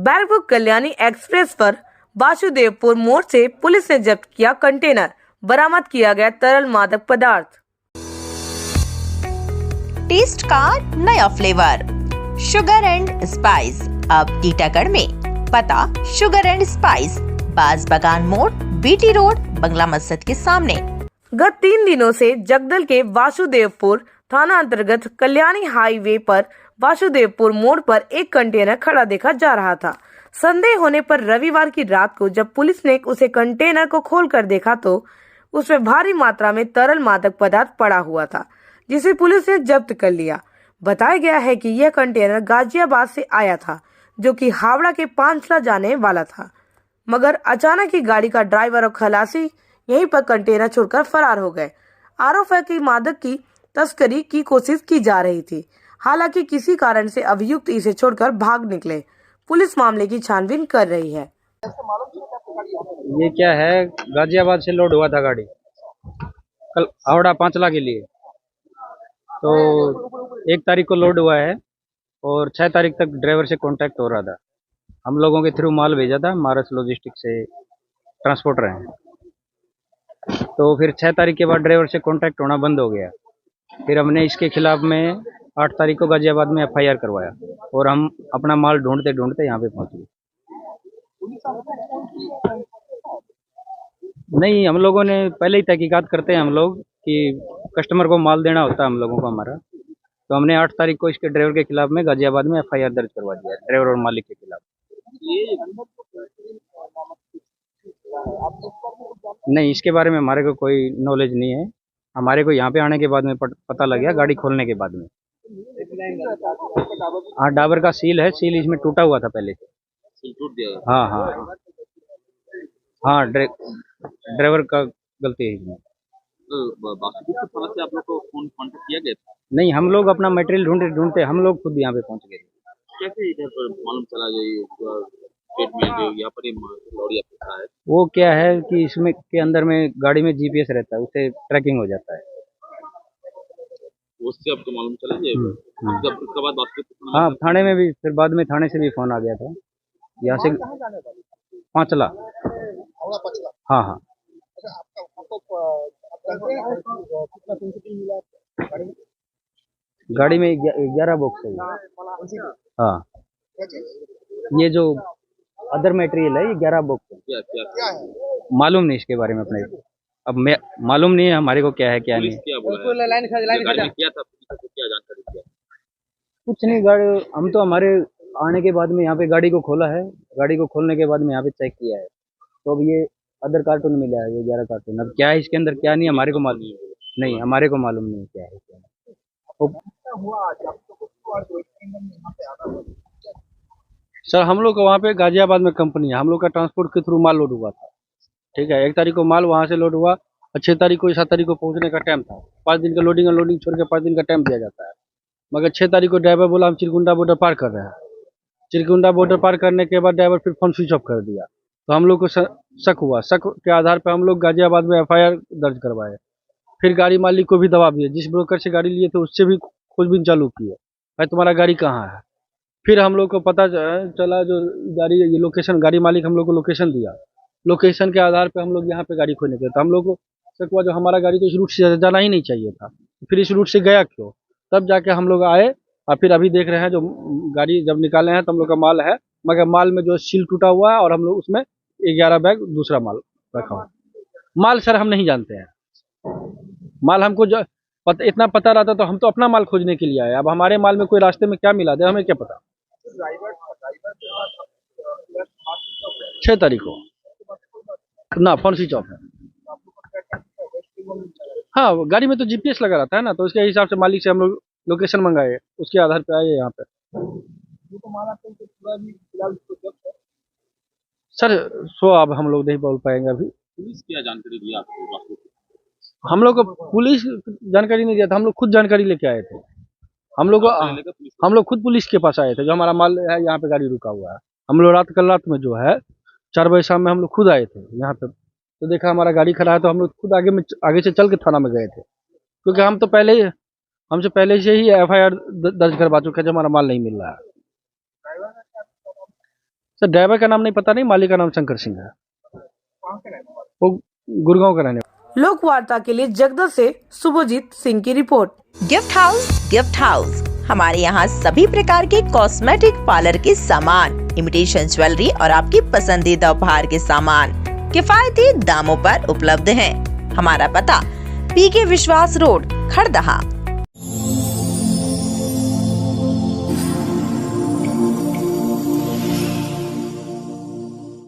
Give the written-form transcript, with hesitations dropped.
Barrackpore Kalyani express पर वासुदेवपुर मोड़ से पुलिस ने जब्त किया कंटेनर, बरामद किया गया तरल मादक पदार्थ। टेस्ट का नया फ्लेवर शुगर एंड स्पाइस अब टीटागढ़ में। पता शुगर एंड स्पाइस, बाज बगान मोड़, बीटी रोड, बंगला मस्जिद के सामने। गत 3 दिनों से जगदल के वासुदेवपुर थाना अंतर्गत कल्याणी हाईवे पर वासुदेवपुर मोड़ पर एक कंटेनर खड़ा देखा जा रहा था। संदेह होने पर रविवार की रात को जब पुलिस ने उसे कंटेनर को खोलकर देखा तो उसमें भारी मात्रा में तरल मादक पदार्थ पड़ा हुआ था, जिसे पुलिस ने जब्त कर लिया। बताया गया है कि यह कंटेनर गाजियाबाद से आया था, जो कि हावड़ा के पांचला जाने वाला था, मगर अचानक ही गाड़ी का ड्राइवर और खलासी यहीं पर कंटेनर छोड़कर फरार हो गए। आरोप है कि मादक की तस्करी की कोशिश की जा रही थी, हालांकि किसी कारण से अभियुक्त इसे छोड़कर भाग निकले। पुलिस मामले की छानबीन कर रही है। ये क्या है, गाजियाबाद से लोड हुआ था गाड़ी कल हावड़ा पांचला के लिए। तो 1 तारीख को लोड हुआ है और 6 तारीख तक ड्राइवर से कांटेक्ट हो रहा था। हम लोगों के थ्रू माल भेजा था, मारस लॉजिस्टिक से ट्रांसपोर्टर हैं। तो फिर 6 तारीख के बाद ड्राइवर से कांटेक्ट होना बंद हो गया। फिर हमने इसके खिलाफ में 8 तारीख को गाजियाबाद में FIR करवाया और हम अपना माल ढूंढते ढूंढते यहाँ पे पहुँच गए। नहीं, हम लोगों ने पहले ही तहकीकात करते हैं हम लोग कि कस्टमर को माल देना होता है हम लोगों को हमारा। तो हमने 8 तारीख को इसके ड्राइवर के खिलाफ में गाजियाबाद में FIR दर्ज करवा दिया, ड्राइवर और मालिक के खिलाफ। नहीं, इसके बारे में हमारे को कोई नॉलेज नहीं है। हमारे को यहाँ पे आने के बाद में पता लग गया, गाड़ी खोलने के बाद में। हाँ, डाबर का सील है, सील इसमें टूटा हुआ था पहले से। सील टूट गया? हाँ हाँ हाँ, ड्राइवर का गलती है इसमें। तो वासुदेवपुर थाना से आप लोग को फोन कांटेक्ट किया गया था? नहीं, हम लोग अपना मटेरियल ढूंढते ढूंढते हम लोग खुद यहाँ पे पहुँच गए। कैसे इधर पर मालूम चला पेट में जो यहाँ पर लौड़ी आपका है? वो क्या है कि इसमें के अंदर में गाड़ी में GPS रहता है, उससे ट्रैकिंग हो जाता है। उससे आपको मालूम चला उसके बाद वासुदेवपुर हाँ, थाने में भी फिर बाद में थाने से भी फोन आ गया था यहाँ से। पांचला। हाँ हाँ। गाड़ी में 11 बॉक्स है। हाँ, ये जो अदर मटेरियल है, ये 11 बॉक्स है। क्या है? मालूम नहीं इसके बारे में अपने। अब मैं मालूम नहीं है हमारे को क्या है क्या नहीं। क्या था, क्या जानकारी दिया? कुछ नहीं, गाड़ी हम तो हमारे आने के बाद में यहाँ पे गाड़ी को खोला है। गाड़ी को खोलने के बाद में यहाँ पे चेक किया है, तो अब ये अदर कार्टून मिला है, ये 11 कार्टून। अब क्या है इसके अंदर क्या नहीं हमारे को मालूम नहीं, हमारे को मालूम नहीं क्या है क्या नहीं। सर, हम लोग का वहाँ पे गाजियाबाद में कंपनी है, हम लोग का ट्रांसपोर्ट के थ्रू माल लोड हुआ था। ठीक है, 1 तारीख को माल वहाँ से लोड हुआ और 6 तारीख को 7 तारीख को पहुँचने का टाइम था। 5 दिन का लोडिंग अनलोडिंग छोड़ के 5 दिन का टाइम दिया जाता है। मगर 6 तारीख को ड्राइवर बोला हम चिरकुंडा बॉर्डर पार कर रहे हैं। चिरकुंडा बॉर्डर पार करने के बाद ड्राइवर फिर फोन स्विच ऑफ कर दिया। तो हम लोग को शक हुआ, शक के आधार पर हम लोग गाजियाबाद में FIR दर्ज करवाए। फिर गाड़ी मालिक को भी दबाव दिए, जिस ब्रोकर से गाड़ी लिए थे उससे भी खोजबीन चालू किए, भाई तुम्हारा गाड़ी कहाँ है। फिर हम लोग को पता चला, जो गाड़ी ये लोकेशन, गाड़ी मालिक हम लोग को लोकेशन दिया। लोकेशन के आधार पे हम लोग यहाँ पे गाड़ी खोलने गए। तो हम लोग को शक हुआ, जो हमारा गाड़ी तो इस रूट से जाना ही नहीं चाहिए था, फिर इस रूट से गया क्यों। तब जाके हम लोग आए और फिर अभी देख रहे हैं, जो गाड़ी जब निकाले हैं तो हम लोग का माल है, मगर माल में जो सील टूटा हुआ है और हम लोग उसमें 11 बैग दूसरा माल रखा हुआ। माल सर हम नहीं जानते हैं, माल हमको जो इतना पता रहता तो हम तो अपना माल खोजने के लिए आए। अब हमारे माल में कोई रास्ते में क्या मिला दे, हमें क्या पता। 6 तारीख को ना फोन स्विच ऑफ है। हाँ, गाड़ी में तो GPS लगा रहता है ना, तो उसके हिसाब से मालिक से हम लोग लोकेशन मंगाए, उसके आधार पे आए यहाँ पे। सर सो अब हम लोग नहीं बोल पाएंगे अभी। पुलिस क्या जानकारी दिया आपको? हम लोग को पुलिस जानकारी नहीं दिया था, हम लोग खुद जानकारी लेके आए थे। हम लोग खुद पुलिस के पास आए थे, जो हमारा माल है यहाँ पे गाड़ी रुका हुआ है। हम लोग कल रात में जो है 4 बजे शाम में हम लोग खुद आए थे यहाँ पे। तो देखा हमारा गाड़ी खड़ा है, तो हम लोग खुद आगे से चल के थाना में गए थे, क्योंकि हमसे पहले से ही FIR दर्ज करवा चुके हैं, जो हमारा माल नहीं मिल रहा है। सर ड्राइवर का नाम नहीं पता, नहीं, मालिक का नाम शंकर सिंह है, वो गुड़गांव का रहने वाला। लोक वार्ता के लिए जगदल से शुभजीत सिंह की रिपोर्ट। गिफ्ट हाउस हमारे यहाँ सभी प्रकार के कॉस्मेटिक पार्लर के सामान, इमिटेशन ज्वेलरी और आपकी पसंदीदा उपहार के सामान किफायती दामों पर उपलब्ध हैं। हमारा पता पीके विश्वास रोड, खड़दहा।